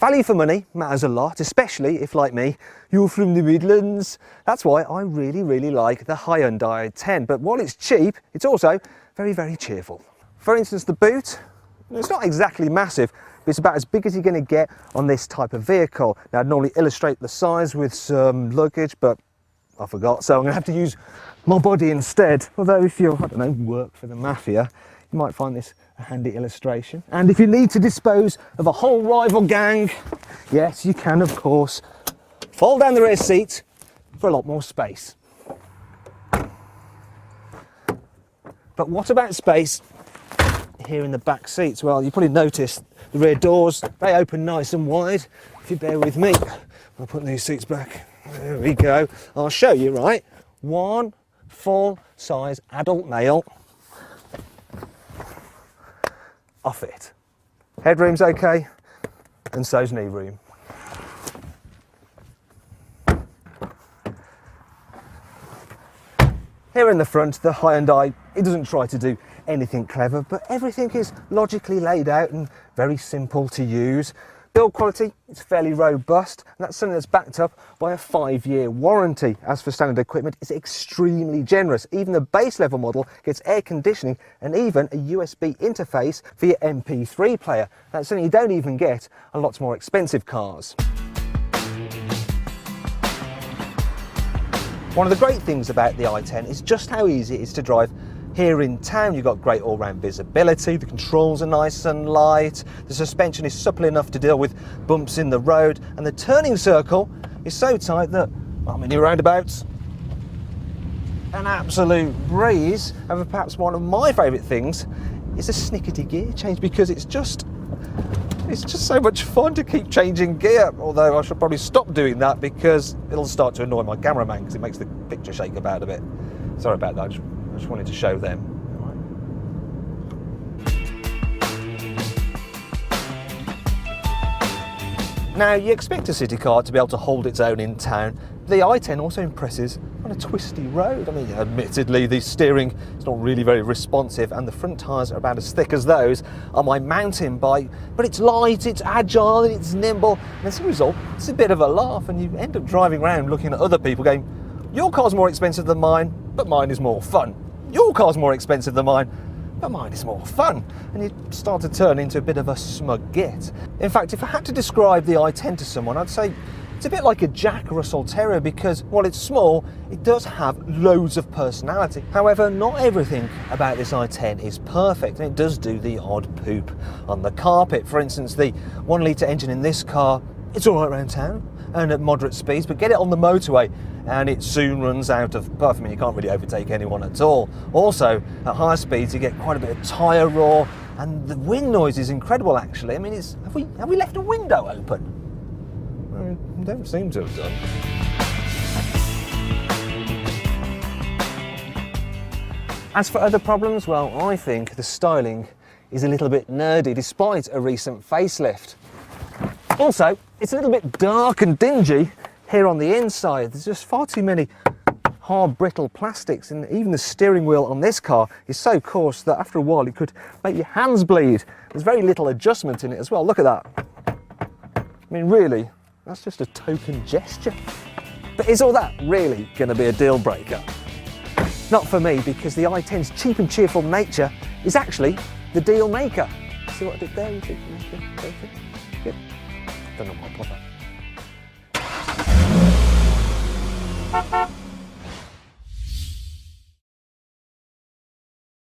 Value for money matters a lot, especially if, like me, you're from the Midlands. That's why I really like the Hyundai i10. But while it's cheap, it's also very cheerful. For instance, the boot, it's not exactly massive, but it's about as big as you're going to get on this type of vehicle. Now, I'd normally illustrate the size with some luggage, but I forgot, so I'm going to have to use my body instead. Although if you, I don't know, work for the mafia, you might find this a handy illustration. And if you need to dispose of a whole rival gang, yes, you can, of course, fold down the rear seat for a lot more space. But what about space here in the back seats? Well, you probably noticed the rear doors, they open nice and wide. If you bear with me, I'll put these seats back. There we go. I'll show you, right? One full-size adult male. Off it. Headroom's okay, and so's knee room. Here in the front, the Hyundai, it doesn't try to do anything clever, but everything is logically laid out and very simple to use. Build quality, it's fairly robust, and that's something that's backed up by a 5-year warranty. As for standard equipment, it's extremely generous. Even the base level model gets air conditioning and even a USB interface for your MP3 player. That's something you don't even get on lots more expensive cars. One of the great things about the i10 is just how easy it is to drive. Here in town, you've got great all-round visibility, the controls are nice and light, the suspension is supple enough to deal with bumps in the road, and the turning circle is so tight that, well, many roundabouts, an absolute breeze. And perhaps one of my favourite things is a snickety gear change, because it's just so much fun to keep changing gear, although I should probably stop doing that because it'll start to annoy my cameraman because it makes the picture shake about a bit. Sorry about that. I just wanted to show them. Now, you expect a city car to be able to hold its own in town. The i10 also impresses on a twisty road. I mean, admittedly, the steering is not really very responsive, and the front tyres are about as thick as those on my mountain bike, but it's light, it's agile, and it's nimble, and as a result, it's a bit of a laugh, and you end up driving around looking at other people going, your car's more expensive than mine, but mine is more fun. Your car's more expensive than mine, but mine is more fun. And you start to turn into a bit of a smug git. In fact, if I had to describe the i10 to someone, I'd say it's a bit like a Jack Russell Terrier, because while it's small, it does have loads of personality. However, not everything about this i10 is perfect, and it does do the odd poop on the carpet. For instance, the 1 litre engine in this car, it's all right around town and at moderate speeds, but get it on the motorway and it soon runs out of puff. I mean, you can't really overtake anyone at all. Also, at higher speeds, you get quite a bit of tyre roar, and the wind noise is incredible, actually. I mean, have we left a window open? I don't seem to have done. As for other problems, well, I think the styling is a little bit nerdy, despite a recent facelift. Also, it's a little bit dark and dingy here on the inside. There's just far too many hard, brittle plastics, and even the steering wheel on this car is so coarse that after a while it could make your hands bleed. There's very little adjustment in it as well. Look at that. I mean, really, that's just a token gesture. But is all that really going to be a deal breaker? Not for me, because the i10's cheap and cheerful nature is actually the deal maker. See what I did there? Good. Don't know what I put that.